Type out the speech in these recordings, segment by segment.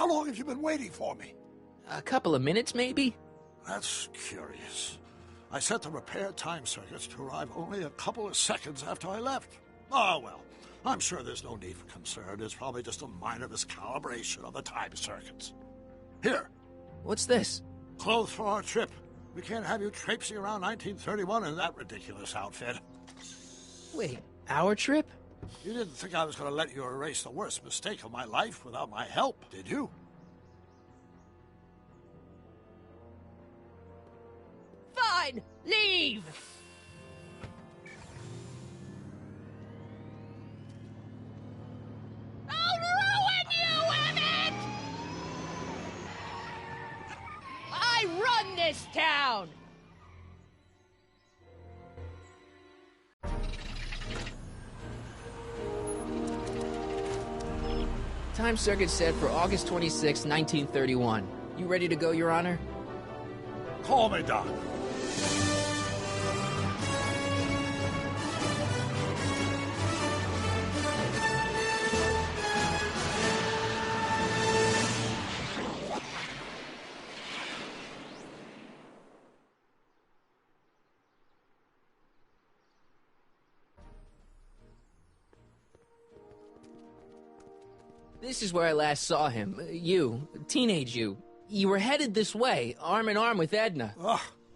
How long have you been waiting for me? A couple of minutes, maybe? That's curious. I set the repair time circuits to arrive only a couple of seconds after I left. Oh, well, I'm sure there's no need for concern. It's probably just a minor miscalibration of the time circuits. Here. What's this? Clothes for our trip. We can't have you traipsing around 1931 in that ridiculous outfit. Wait, our trip? You didn't think I was going to let you erase the worst mistake of my life without my help, did you? Fine! Leave! I'll ruin you with it! I run this town! Time circuit set for August 26, 1931. You ready to go, Your Honor? Call me, Doc. This is where I last saw him. You, teenage you. You were headed this way, arm in arm with Edna.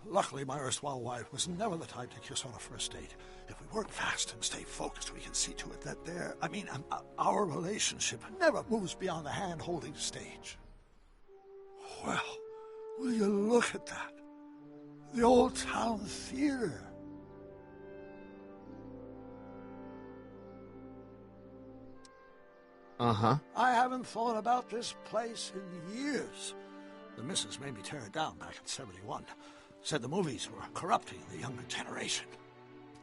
Luckily, my erstwhile wife was never the type to kiss on a first date. If we work fast and stay focused, we can see to it that our relationship never moves beyond the hand-holding stage. Well, will you look at that? The old town theater. Uh-huh. I haven't thought about this place in years. The missus made me tear it down back in '71. Said the movies were corrupting the younger generation.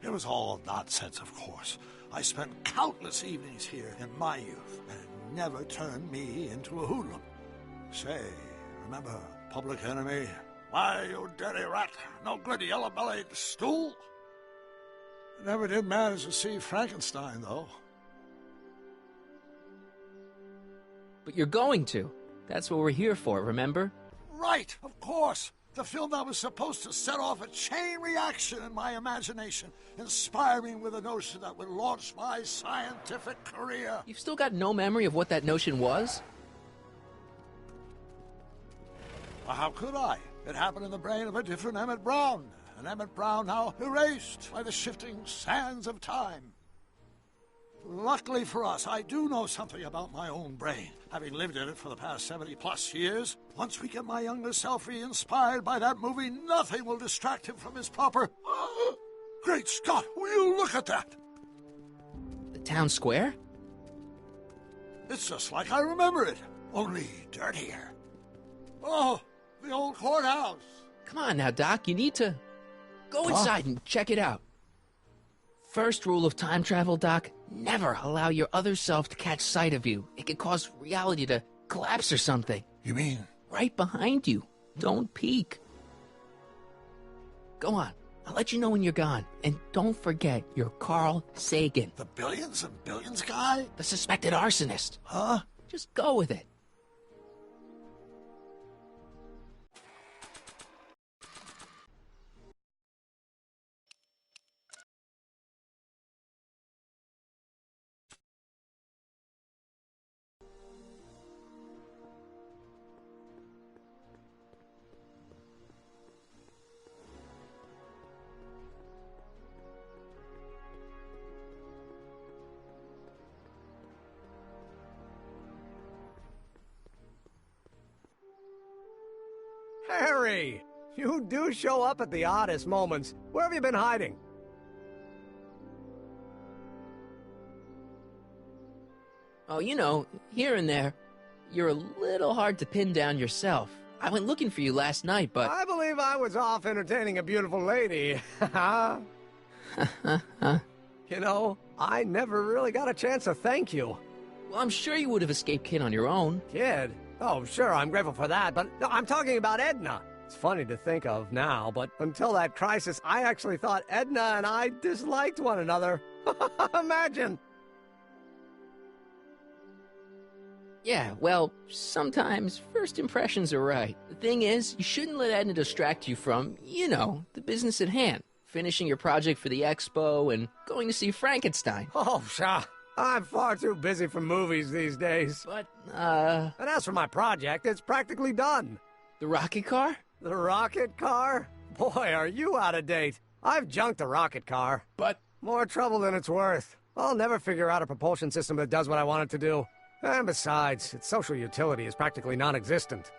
It was all nonsense, of course. I spent countless evenings here in my youth, and it never turned me into a hoodlum. Say, remember Public Enemy? Why, you dirty rat, no good yellow-bellied stool? Never did manage to see Frankenstein, though. But you're going to. That's what we're here for, remember? Right, of course. The film that was supposed to set off a chain reaction in my imagination, inspiring with a notion that would launch my scientific career. You've still got no memory of what that notion was? Well, how could I? It happened in the brain of a different Emmett Brown. An Emmett Brown now erased by the shifting sands of time. Luckily for us, I do know something about my own brain, having lived in it for the past 70-plus years. Once we get my younger self re-inspired by that movie, nothing will distract him from his proper... Great Scott, will you look at that? The town square? It's just like I remember it, only dirtier. Oh, the old courthouse. Come on now, Doc, you need to... Go inside and check it out. First rule of time travel, Doc, never allow your other self to catch sight of you. It could cause reality to collapse or something. You mean? Right behind you. Don't peek. Go on. I'll let you know when you're gone. And don't forget, you're Carl Sagan. The billions and billions guy? The suspected arsonist. Huh? Just go with it. Harry! You do show up at the oddest moments. Where have you been hiding? Oh, you know, here and there. You're a little hard to pin down yourself. I went looking for you last night, but... I believe I was off entertaining a beautiful lady. You know, I never really got a chance to thank you. Well, I'm sure you would have escaped Kid on your own. Kid? Oh, sure, I'm grateful for that, but no, I'm talking about Edna. It's funny to think of now, but until that crisis, I actually thought Edna and I disliked one another. Imagine! Yeah, well, sometimes first impressions are right. The thing is, you shouldn't let Edna distract you from, the business at hand. Finishing your project for the expo and going to see Frankenstein. Oh, pshaw. I'm far too busy for movies these days. But, And as for my project, it's practically done. the rocket car? The rocket car? Boy, are you out of date. I've junked the rocket car. But, More trouble than it's worth. I'll never figure out a propulsion system that does what I want it to do. And besides, its social utility is practically non-existent.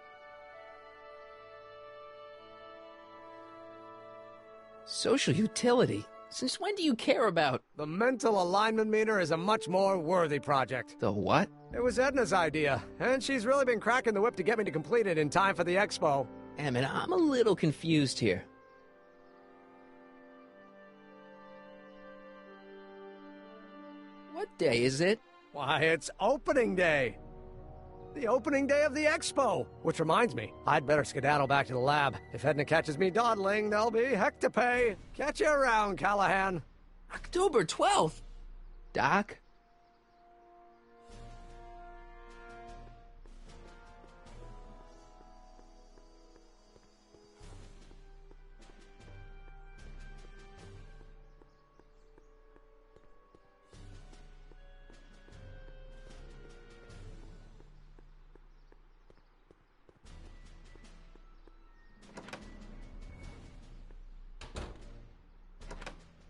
social utility? Since when do you care about The mental alignment meter is a much more worthy project. the what? It was Edna's idea, and she's really been cracking the whip to get me to complete it in time for the expo. Emmett, I'm a little confused here. What day is it? Why, it's opening day. The opening day of the expo. Which reminds me, I'd better skedaddle back to the lab. If Edna catches me dawdling, there'll be heck to pay. Catch you around, Callahan. October 12th? Doc?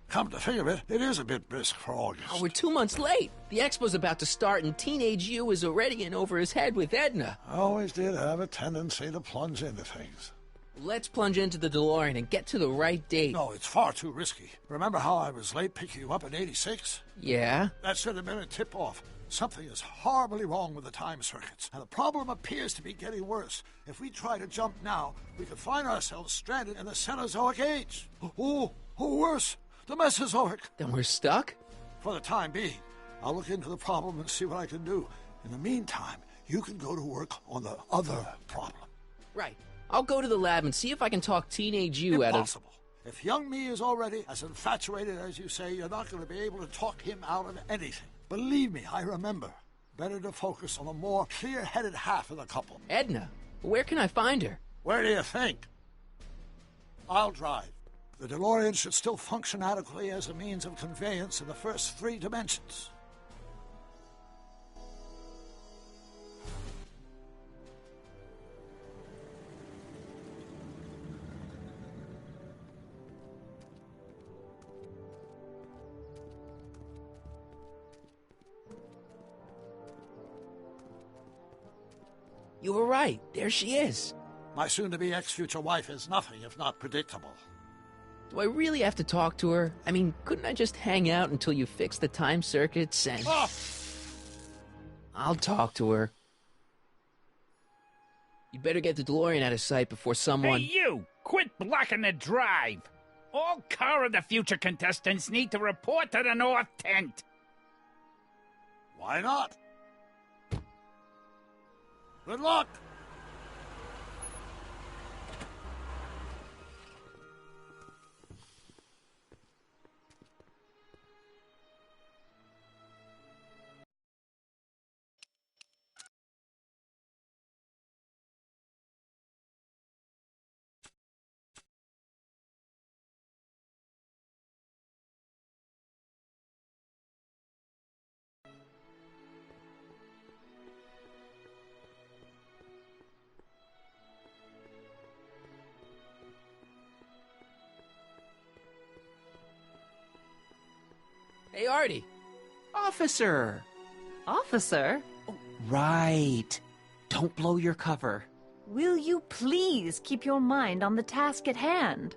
Come to think of it, it is a bit brisk for August. Oh, we're 2 months late. The expo's about to start and Teenage You is already in over his head with Edna. I always did have a tendency to plunge into things. Let's plunge into the DeLorean and get to the right date. No, it's far too risky. Remember how I was late picking you up in '86? Yeah? That should have been a tip-off. Something is horribly wrong with the time circuits, and the problem appears to be getting worse. If we try to jump now, we could find ourselves stranded in the Cenozoic Age. Or worse, the Mesozoic. Then we're stuck? For the time being, I'll look into the problem and see what I can do. In the meantime, you can go to work on the other problem. Right. I'll go to the lab and see if I can talk Teenage You out of... Impossible. If young me is already as infatuated as you say, you're not going to be able to talk him out of anything. Believe me, I remember. Better to focus on the more clear-headed half of the couple. Edna, where can I find her? Where do you think? I'll drive. The DeLorean should still function adequately as a means of conveyance in the first 3 dimensions. You were right. There she is. My soon-to-be ex-future wife is nothing if not predictable. Do I really have to talk to her? I mean, couldn't I just hang out until you fix the time circuits and... Oh! I'll talk to her. You better get the DeLorean out of sight before someone... Hey, you! Quit blocking the drive! All Car of the Future contestants need to report to the North Tent. Why not? Good luck! Hey, Artie. Officer! Officer, Right. Don't blow your cover. will you please keep your mind on the task at hand?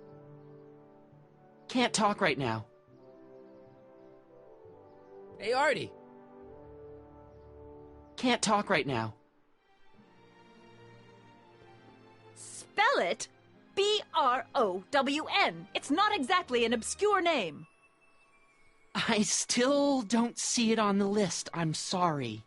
Can't talk right now. Hey, Artie. Can't talk right now. Spell it B-R-O-W-N. It's not exactly an obscure name. I still don't see it on the list. I'm sorry.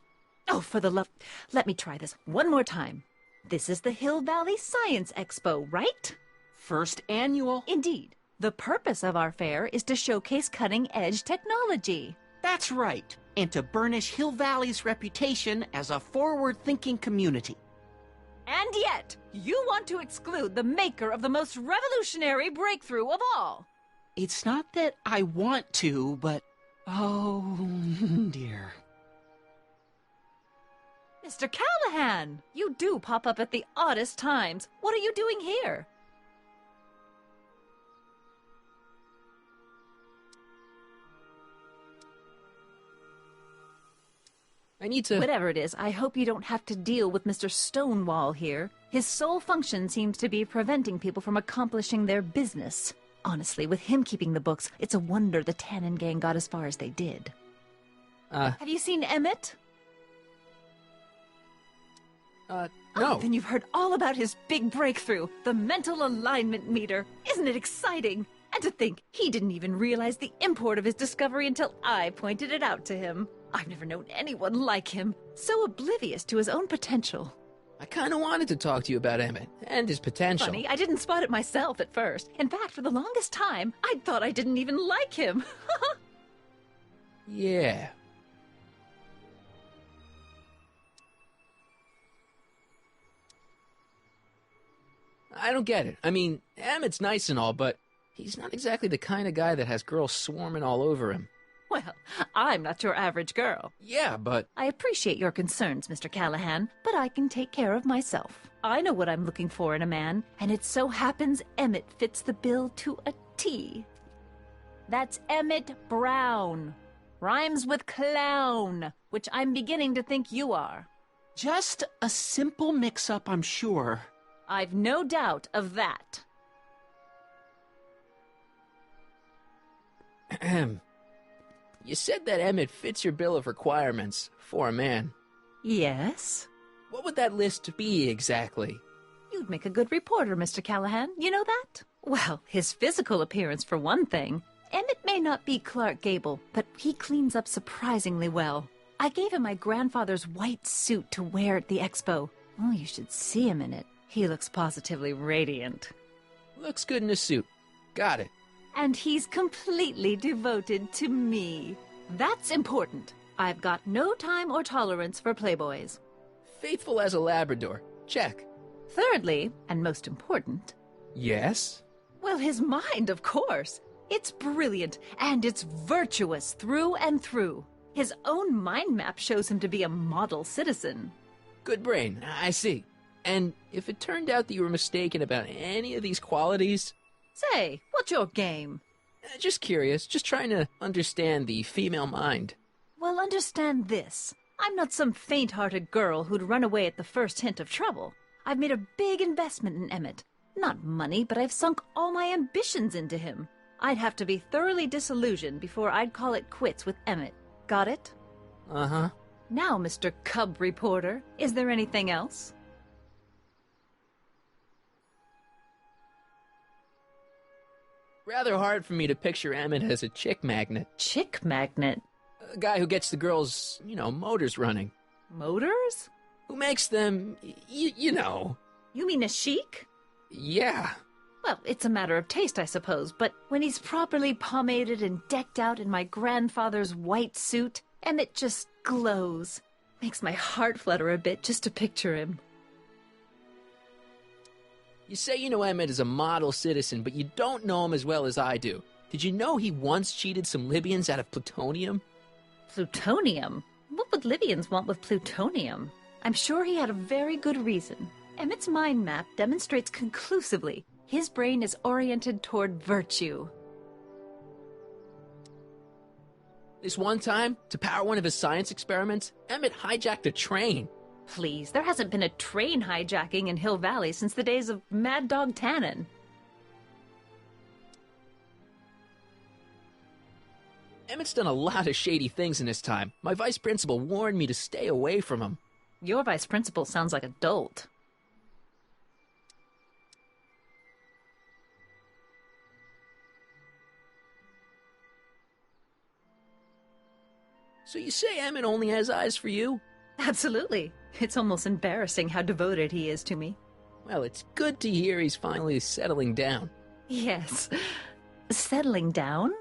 Oh, for the love... Let me try this one more time. This is the Hill Valley Science Expo, right? First annual. Indeed. The purpose of our fair is to showcase cutting-edge technology. That's right. and to burnish Hill Valley's reputation as a forward-thinking community. And yet, you want to exclude the maker of the most revolutionary breakthrough of all. It's not that I want to, but... oh, dear. Mr. Callahan, you do pop up at the oddest times. What are you doing here? I need to... Whatever it is, I hope you don't have to deal with Mr. Stonewall here. His sole function seems to be preventing people from accomplishing their business. Honestly, with him keeping the books, it's a wonder the Tannen gang got as far as they did. Have you seen Emmett? No. Oh, then you've heard all about his big breakthrough, the mental alignment meter. Isn't it exciting? And to think, he didn't even realize the import of his discovery until I pointed it out to him. I've never known anyone like him, so oblivious to his own potential. I kind of wanted to talk to you about Emmett and his potential. Funny, I didn't spot it myself at first. In fact, for the longest time, I thought I didn't even like him. Yeah. I don't get it. I mean, Emmett's nice and all, but he's not exactly the kind of guy that has girls swarming all over him. Well, I'm not your average girl. Yeah, but... I appreciate your concerns, Mr. Callahan, but I can take care of myself. I know what I'm looking for in a man, and it so happens Emmett fits the bill to a T. That's Emmett Brown. Rhymes with clown, which I'm beginning to think you are. Just a simple mix-up, I'm sure. I've no doubt of that. Ahem. You said that Emmett fits your bill of requirements for a man. Yes? What would that list be exactly? You'd make a good reporter, Mr. Callahan. You know that? Well, his physical appearance for one thing. Emmett may not be Clark Gable, but he cleans up surprisingly well. I gave him my grandfather's white suit to wear at the expo. Oh, you should see him in it. He looks positively radiant. Looks good in a suit. Got it. And he's completely devoted to me. That's important. I've got no time or tolerance for playboys. Faithful as a Labrador. Check. Thirdly, and most important... Yes? Well, his mind, of course. It's brilliant, and it's virtuous through and through. His own mind map shows him to be a model citizen. Good brain, I see. And if it turned out that you were mistaken about any of these qualities... Say, what's your game? Just curious, just trying to understand the female mind. Well, understand this. I'm not some faint-hearted girl who'd run away at the first hint of trouble. I've made a big investment in Emmett. Not money, but I've sunk all my ambitions into him. I'd have to be thoroughly disillusioned before I'd call it quits with Emmett. Got it? Uh-huh. Now, Mr. Cub Reporter, is there anything else? Rather hard for me to picture Emmett as a chick magnet. Chick magnet? A guy who gets the girls, motors running. Motors? Who makes them, you know. You mean a chic? Yeah. Well, it's a matter of taste, I suppose, but when he's properly pomaded and decked out in my grandfather's white suit, Emmett just glows. Makes my heart flutter a bit just to picture him. You say you know Emmett is a model citizen, but you don't know him as well as I do. Did you know he once cheated some Libyans out of plutonium? Plutonium? What would Libyans want with plutonium? I'm sure he had a very good reason. Emmett's mind map demonstrates conclusively his brain is oriented toward virtue. This one time, to power one of his science experiments, Emmett hijacked a train. Please, there hasn't been a train hijacking in Hill Valley since the days of Mad Dog Tannen. Emmett's done a lot of shady things in his time. My vice principal warned me to stay away from him. Your vice principal sounds like a dolt. So you say Emmett only has eyes for you? Absolutely. It's almost embarrassing how devoted he is to me. Well, it's good to hear he's finally settling down. Yes. Settling down?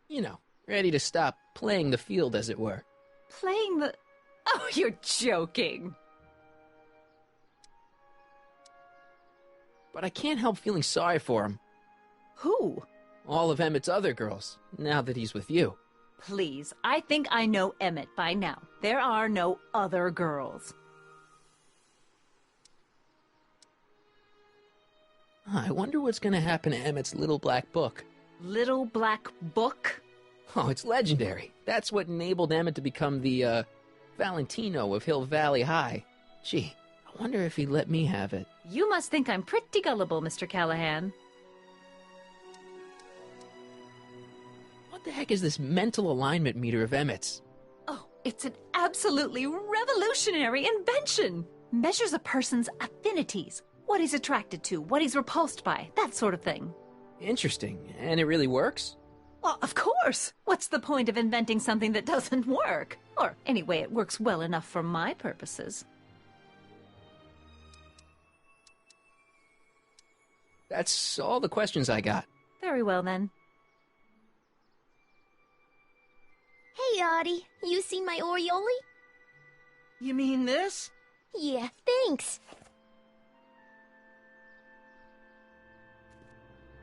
You know, ready to stop playing the field, as it were. Playing the... Oh, you're joking. But I can't help feeling sorry for him. Who? All of Emmett's other girls, now that he's with you. Please, I think I know Emmett by now. There are no other girls. I wonder what's going to happen to Emmett's little black book. Little Black Book? Oh, it's legendary. That's what enabled Emmett to become the, Valentino of Hill Valley High. Gee, I wonder if he'd let me have it. You must think I'm pretty gullible, Mr. Callahan. What the heck is this mental alignment meter of Emmett's? Oh, it's an absolutely revolutionary invention. Measures a person's affinities, what he's attracted to, what he's repulsed by, that sort of thing. Interesting. And it really works? Well, of course. What's the point of inventing something that doesn't work? Or, anyway, it works well enough for my purposes. That's all the questions I got. Very well, then. Hey, Audie, you seen my Oriole? You mean this? Yeah, thanks.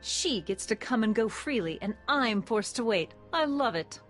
She gets to come and go freely, and I'm forced to wait. I love it.